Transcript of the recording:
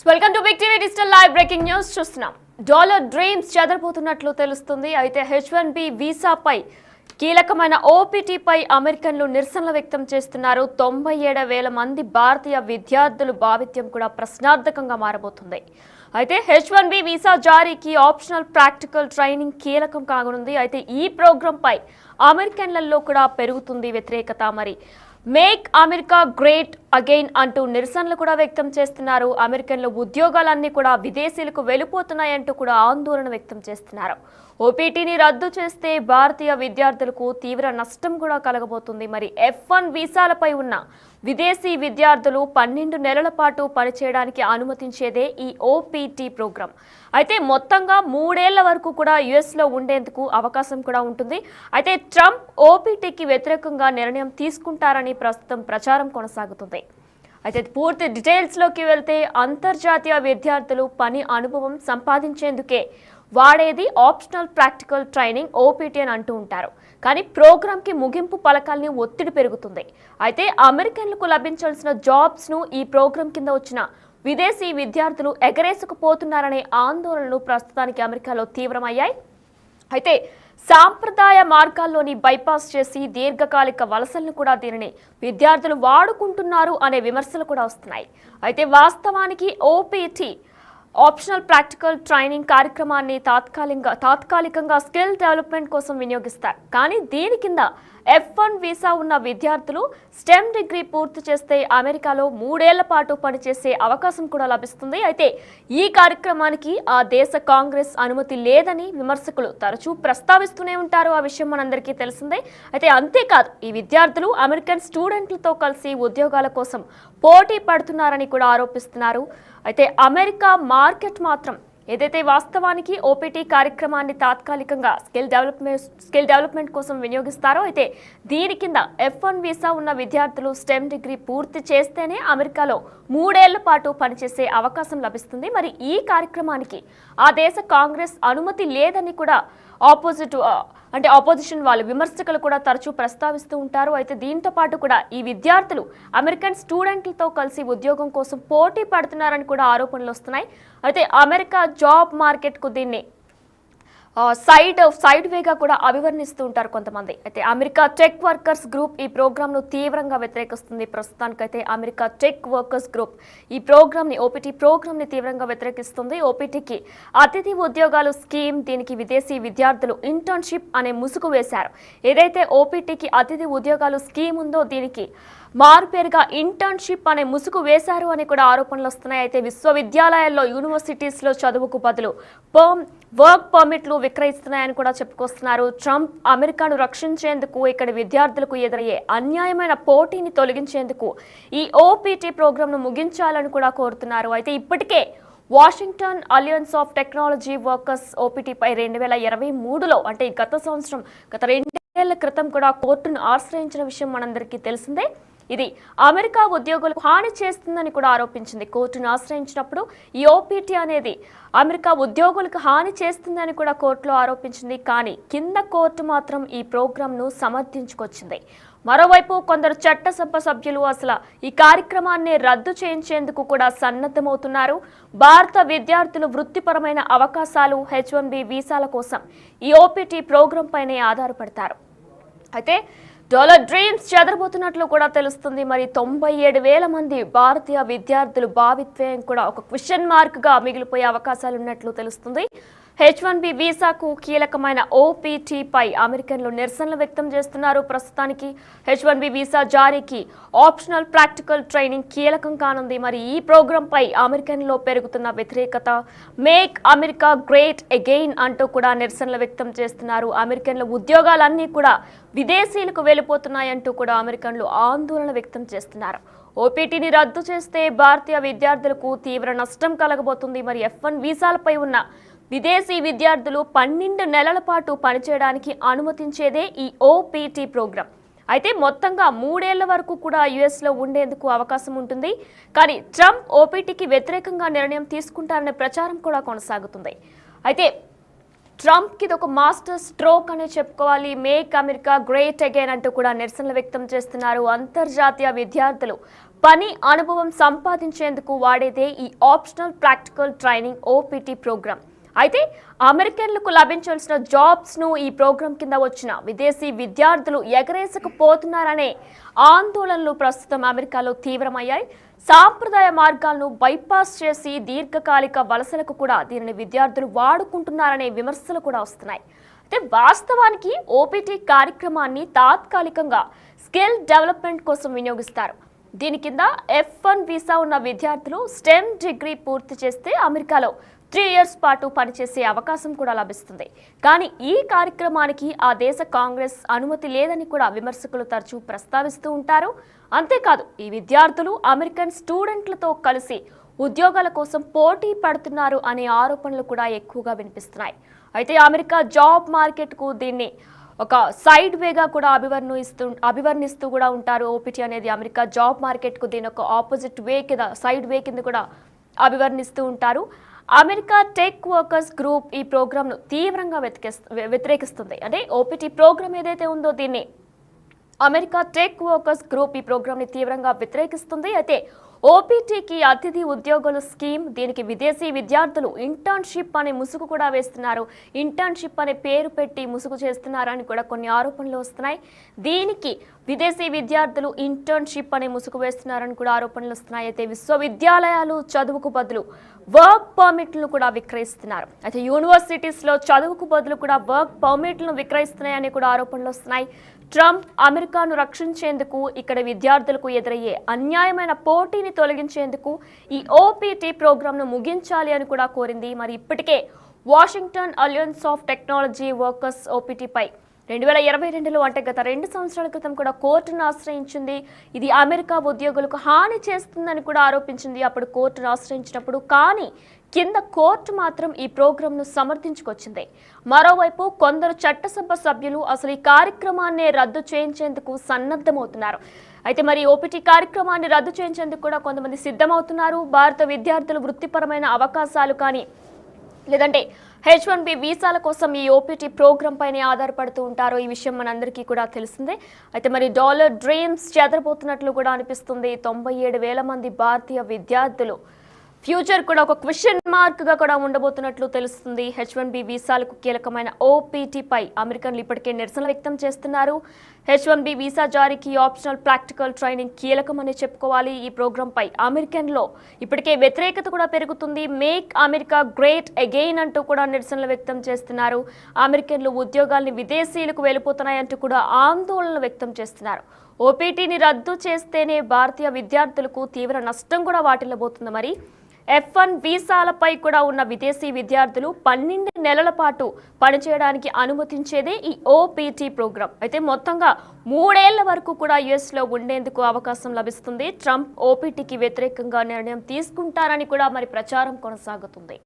Welcome to big TV digital live breaking news చూస్తున్నాం. Dollar dreams చెదరబోతున్నట్లు తెలుస్తుంది. అయితే H1B వీసాపై కీలకమైన OPT పై అమెరికన్లు నిరసనలు వ్యక్తం చేస్తున్నారు. 97,000 మంది భారతీయ విద్యార్థులు భావిత్యం కూడా ప్రశ్నార్థకంగా మారబోతుంది. అయితే H1B వీసా జారీకి ఆప్షనల్ ప్రాక్టికల్ ట్రైనింగ్ కీలకం కానుంది. అయితే ఈ ప్రోగ్రామ్ పై అమెరికన్లలో కూడా పెరుగుతుంది వ్యతిరేకత. మరి మేక్ అమెరికా గ్రేట్ అగైన్ అంటూ నిరసనలు కూడా వ్యక్తం చేస్తున్నారు. అమెరికన్లు ఉద్యోగాలన్నీ కూడా విదేశీయులకు వెళ్ళిపోతున్నాయంటూ కూడా ఆందోళన వ్యక్తం చేస్తున్నారు. OPTని రద్దు చేస్తే భారతీయ విద్యార్థులకు తీవ్ర నష్టం కూడా కలగబోతుంది. మరి F1 వీసాలపై ఉన్న విదేశీ విద్యార్థులు 12 నెలల పాటు పనిచేయడానికి అనుమతించేదే ఈ OPT ప్రోగ్రాం. అయితే మొత్తంగా 3 ఏళ్ల వరకు కూడా US లో ఉండేందుకు అవకాశం కూడా ఉంటుంది. అయితే ట్రంప్ OPTకి వ్యతిరేకంగా నిర్ణయం తీసుకుంటారని ప్రస్తుతం ప్రచారం కొనసాగుతుంది. అయితే పూర్తి డీటెయిల్స్లోకి వెళ్తే అంతర్జాతీయ విద్యార్థులు పని అనుభవం సంపాదించేందుకే వాడేది ఆప్షనల్ ప్రాక్టికల్ ట్రైనింగ్ OPT అని అంటూ ఉంటారు. కానీ ప్రోగ్రాంకి ముగింపు పలకాలని ఒత్తిడి పెరుగుతుంది. అయితే అమెరికన్లకు లభించాల్సిన జాబ్స్ను ఈ ప్రోగ్రాం కింద వచ్చిన విదేశీ విద్యార్థులు ఎగరేసుకుపోతున్నారనే ఆందోళనలు ప్రస్తుతానికి అమెరికాలో తీవ్రమయ్యాయి. అయితే సాంప్రదాయ మార్గాల్లోని బైపాస్ చేసి దీర్ఘకాలిక వలసలను కూడా దీనిని విద్యార్థులు వాడుకుంటున్నారు అనే విమర్శలు కూడా వస్తున్నాయి. అయితే వాస్తవానికి OPT ఆప్షనల్ ప్రాక్టికల్ ట్రైనింగ్ కార్యక్రమాన్ని తాత్కాలికంగా స్కిల్ డెవలప్మెంట్ కోసం వినియోగిస్తారు. కానీ దీని కింద F1 వీసా ఉన్న విద్యార్థులు స్టెమ్ డిగ్రీ పూర్తి చేస్తే అమెరికాలో 3 ఏళ్ల పాటు పనిచేసే అవకాశం కూడా లభిస్తుంది. అయితే ఈ కార్యక్రమానికి ఆ దేశ కాంగ్రెస్ అనుమతి లేదని విమర్శకులు తరచూ ప్రస్తావిస్తూనే ఉంటారు. ఆ విషయం మనందరికీ తెలిసిందే. అయితే అంతేకాదు ఈ విద్యార్థులు అమెరికన్ స్టూడెంట్లతో కలిసి ఉద్యోగాల కోసం పోటీ పడుతున్నారని కూడా ఆరోపిస్తున్నారు. అయితే అమెరికా మార్కెట్ మాత్రం ఏదైతే వాస్తవానికి OPT కార్యక్రమాన్ని తాత్కాలికంగా స్కిల్ డెవలప్మెంట్ కోసం వినియోగిస్తారో అయితే దీని కింద F1 వీసా ఉన్న విద్యార్థులు స్టెమ్ డిగ్రీ పూర్తి చేస్తేనే అమెరికాలో 3 ఏళ్ల పాటు పనిచేసే అవకాశం లభిస్తుంది. మరి ఈ కార్యక్రమానికి ఆ దేశ కాంగ్రెస్ అనుమతి లేదని కూడా ఆపోజిషన్ వాళ్ళు విమర్శకులు కూడా తరచూ ప్రస్తావిస్తూ ఉంటారు. అయితే దీంతో పాటు కూడా ఈ విద్యార్థులు అమెరికన్ స్టూడెంట్లతో కలిసి ఉద్యోగం కోసం పోటీ పడుతున్నారని కూడా ఆరోపణలు వస్తున్నాయి. అయితే అమెరికా జాబ్ మార్కెట్కు దీన్ని సైడ్ వేగా కూడా అభివర్ణిస్తూ ఉంటారు కొంతమంది. అయితే అమెరికా టెక్ వర్కర్స్ గ్రూప్ ఈ ప్రోగ్రామ్ను తీవ్రంగా వ్యతిరేకిస్తుంది. ప్రస్తుతానికైతే అమెరికా టెక్ వర్కర్స్ గ్రూప్ ఈ ప్రోగ్రామ్ని OPT ప్రోగ్రామ్ని తీవ్రంగా వ్యతిరేకిస్తుంది. OPTకి అతిథి ఉద్యోగాలు స్కీమ్, దీనికి విదేశీ విద్యార్థులు ఇంటర్న్షిప్ అనే ముసుగు వేశారు. ఏదైతే OPTకి అతిథి ఉద్యోగాలు స్కీమ్ ఉందో దీనికి మారుపేరుగా ఇంటర్న్షిప్ అనే ముసుగు వేశారు అని కూడా ఆరోపణలు వస్తున్నాయి. అయితే విశ్వవిద్యాలయాల్లో యూనివర్సిటీస్లో చదువుకు బదులు వర్క్ పర్మిట్లు విక్రయిస్తున్నాయని కూడా చెప్పుకొస్తున్నారు. ట్రంప్ అమెరికాను రక్షించేందుకు ఇక్కడ విద్యార్థులకు ఎదురయ్యే అన్యాయమైన పోటీని తొలగించేందుకు ఈ OPT ప్రోగ్రాంను ముగించాలని కూడా కోరుతున్నారు. అయితే ఇప్పటికే Washington alliance of technology workers OPT పై 2023లో అంటే గత 2 ఏళ్ల క్రితం కూడా కోర్టును ఆశ్రయించిన విషయం మనందరికీ తెలిసిందే. ఇది అమెరికా ఉద్యోగులకు హాని చేస్తుందని కూడా ఆరోపించింది. కోర్టును ఆశ్రయించినప్పుడు ఈ OPT అనేది అమెరికా ఉద్యోగులకు హాని చేస్తుందని కూడా కోర్టులో ఆరోపించింది. కానీ కింద కోర్టు మాత్రం ఈ ప్రోగ్రాంను సమర్థించుకొచ్చింది. మరోవైపు కొందరు చట్టసభ సభ్యులు అసలు ఈ కార్యక్రమాన్ని రద్దు చేయించేందుకు కూడా సన్నద్ధమవుతున్నారు. భారత విద్యార్థులు వృత్తిపరమైన అవకాశాలు H1B వీసాల కోసం ఈ OPT ప్రోగ్రాం పైనే ఆధారపడతారు. అయితే డాలర్ డ్రీమ్స్ చెదరబోతున్నట్లు కూడా తెలుస్తుంది. మరి 97,000 మంది భారతీయ విద్యార్థులు భావిత్వం కూడా ఒక క్వశ్చన్ మార్క్గా మిగిలిపోయే అవకాశాలు ఉన్నట్లు తెలుస్తుంది. H1B వీసాకు కీలకమైన OPT పై అమెరికన్లు నిరసనలు వ్యక్తం చేస్తున్నారు. ప్రస్తుతానికి H1B వీసా జారీకి ఆప్షనల్ ప్రాక్టికల్ ట్రైనింగ్ కీలకం కానుంది. మరి ఈ ప్రోగ్రాం పై అమెరికన్లో పెరుగుతున్న వ్యతిరేకత, మేక్ అమెరికా గ్రేట్ అగైన్ అంటూ కూడా నిరసనలు వ్యక్తం చేస్తున్నారు. అమెరికన్ల ఉద్యోగాలన్నీ కూడా విదేశీయులకు వెళ్ళిపోతున్నాయంటూ కూడా అమెరికన్లు ఆందోళన వ్యక్తం చేస్తున్నారు. OPTని రద్దు చేస్తే భారతీయ విద్యార్థులకు తీవ్ర నష్టం కలగబోతుంది. మరి F1 వీసాలపై ఉన్న విదేశీ విద్యార్థులు 12 నెలల పాటు పనిచేయడానికి అనుమతించేదే ఈ OPT ప్రోగ్రాం. అయితే మొత్తంగా 3 ఏళ్ల వరకు కూడా US లో ఉండేందుకు అవకాశం ఉంటుంది. కానీ ట్రంప్ OPTకి వ్యతిరేకంగా నిర్ణయం తీసుకుంటారనే ప్రచారం కూడా కొనసాగుతుంది. అయితే ట్రంప్కి ఇది ఒక మాస్టర్ స్ట్రోక్ అనే చెప్పుకోవాలి. మేక్ అమెరికా గ్రేట్ అగైన్ అంటూ కూడా నిరసనలు వ్యక్తం చేస్తున్నారు. అంతర్జాతీయ విద్యార్థులు పని అనుభవం సంపాదించేందుకు వాడేదే ఈ optional practical training OPT program. అయితే అమెరికన్లకు లభించాల్సిన జాబ్స్ను ఈ ప్రోగ్రాం కింద వచ్చిన విదేశీ విద్యార్థులు ఎగరేసుకుపోతున్నారనే ఆందోళనలు ప్రస్తుతం అమెరికాలో తీవ్రమయ్యాయి. సాంప్రదాయ మార్గాలను బైపాస్ చేసి దీర్ఘకాలిక వలసలకు కూడా దీనిని విద్యార్థులు వాడుకుంటున్నారనే విమర్శలు కూడా వస్తున్నాయి. అయితే వాస్తవానికి ఓపీటీ కార్యక్రమాన్ని తాత్కాలికంగా స్కిల్ డెవలప్మెంట్ కోసం వినియోగిస్తారు. దీని కింద F1 వీసా ఉన్న విద్యార్థులు స్టెమ్ డిగ్రీ పూర్తి చేస్తే అమెరికాలో 3 years పాటు పనిచేసే అవకాశం కూడా లభిస్తుంది. కానీ ఈ కార్యక్రమానికి ఆ దేశ కాంగ్రెస్ అనుమతి లేదని కూడా విమర్శకులు తరచూ ప్రస్తావిస్తూ ఉంటారు. అంతేకాదు ఈ విద్యార్థులు అమెరికన్ స్టూడెంట్లతో కలిసి ఉద్యోగాల కోసం పోటీ పడుతున్నారు అనే ఆరోపణలు కూడా ఎక్కువగా వినిపిస్తున్నాయి. అయితే అమెరికా జాబ్ మార్కెట్కు దీన్ని ఒక సైడ్ వేగా కూడా అభివర్ణిస్తూ కూడా ఉంటారు. ఓపీటీ అనేది అమెరికా జాబ్ మార్కెట్కు దీని ఒక ఆపోజిట్ వే కింద సైడ్ వే కింద కూడా అభివర్ణిస్తూ ఉంటారు. అమెరికా టెక్ వర్కర్స్ గ్రూప్ ఈ ప్రోగ్రామ్ను తీవ్రంగా వ్యతిరేకిస్తుంది. అంటే ఓపీటీ ప్రోగ్రామ్ ఏదైతే ఉందో దీన్ని అమెరికా టెక్ వర్కర్స్ గ్రూప్ ఈ ప్రోగ్రామ్ని తీవ్రంగా వ్యతిరేకిస్తుంది. అయితే ఓపీటీకి అతిథి ఉద్యోగుల స్కీమ్, దీనికి విదేశీ విద్యార్థులు ఇంటర్న్షిప్ అనే ముసుగు కూడా వేస్తున్నారు. ఇంటర్న్షిప్ అనే పేరు పెట్టి ముసుగు చేస్తున్నారని కూడా కొన్ని ఆరోపణలు వస్తున్నాయి. దీనికి విదేశీ విద్యార్థులు ఇంటర్న్షిప్ అనే ముసుగు వేస్తున్నారని కూడా ఆరోపణలు వస్తున్నాయి. అయితే విశ్వవిద్యాలయాలు చదువుకు బదులు వర్క్ పర్మిట్లను కూడా విక్రయిస్తున్నారు. అయితే యూనివర్సిటీస్లో చదువుకు బదులు కూడా వర్క్ పర్మిట్లను విక్రయిస్తున్నాయని కూడా ఆరోపణలు వస్తున్నాయి. ట్రంప్ అమెరికాను రక్షించేందుకు ఇక్కడ విద్యార్థులకు ఎదురయ్యే అన్యాయమైన పోటీని తొలగించేందుకు ఈ ఓపీటీ ప్రోగ్రాంను ముగించాలి అని కూడా కోరింది. మరి ఇప్పటికే Washington alliance of technology workers ఓపీటీపై 2022లో అంటే గత 2 సంవత్సరాల క్రితం కూడా కోర్టును ఆశ్రయించింది. ఇది అమెరికా ఉద్యోగులకు హాని చేస్తుందని కూడా ఆరోపించింది అప్పుడు కోర్టును ఆశ్రయించినప్పుడు. కానీ కింద కోర్టు మాత్రం ఈ ప్రోగ్రాంను సమర్థించుకొచ్చింది. మరోవైపు కొందరు చట్టసభ సభ్యులు అసలు ఈ కార్యక్రమాన్ని రద్దు చేయించేందుకు సన్నద్ధమవుతున్నారు. అయితే మరి ఓపీటీ కార్యక్రమాన్ని రద్దు చేయించేందుకు కూడా కొంతమంది సిద్ధమవుతున్నారు. భారత విద్యార్థులు వృత్తిపరమైన అవకాశాలు కానీ లేదంటే H1B వీసాల కోసం ఈ ఓపీటీ ప్రోగ్రాం పైనే ఆధారపడుతూ ఉంటారు. ఈ విషయం మనందరికీ కూడా తెలిసిందే. అయితే మరి డాలర్ డ్రీమ్స్ చెదరబోతున్నట్లు కూడా అనిపిస్తుంది. 97,000 మంది భారతీయ విద్యార్థులు ఫ్యూచర్ కూడా ఒక క్వశ్చన్ మార్క్ గా కూడా ఉండబోతున్నట్లు తెలుస్తుంది. H1B వీసాలకు కీలకమైన ఓపీటీపై అమెరికన్లు ఇప్పటికే నిరసన వ్యక్తం చేస్తున్నారు. H1B వీసా జారీకి ఆప్షనల్ ప్రాక్టికల్ ట్రైనింగ్ కీలకమని చెప్పుకోవాలి. ఈ ప్రోగ్రాంపై అమెరికన్లో ఇప్పటికే వ్యతిరేకత కూడా పెరుగుతుంది. మేక్ అమెరికా గ్రేట్ అగైన్ అంటూ కూడా నిరసనలు వ్యక్తం చేస్తున్నారు. అమెరికన్లు ఉద్యోగాల్ని విదేశీయులకు వెళ్ళిపోతున్నాయంటూ కూడా ఆందోళన వ్యక్తం చేస్తున్నారు. ఓపీటీని రద్దు చేస్తేనే భారతీయ విద్యార్థులకు తీవ్ర నష్టం కూడా వాటిల్లబోతుంది. మరి F1 వీసాలపై కూడా ఉన్న విదేశీ విద్యార్థులు 12 నెలల పాటు పనిచేయడానికి అనుమతించేదే ఈ ఓపీటీ ప్రోగ్రాం. అయితే మొత్తంగా 3 ఏళ్ల వరకు కూడా యుఎస్లో ఉండేందుకు అవకాశం లభిస్తుంది. ట్రంప్ ఓపీటీకి వ్యతిరేకంగా నిర్ణయం తీసుకుంటారని కూడా మరి ప్రచారం కొనసాగుతుంది.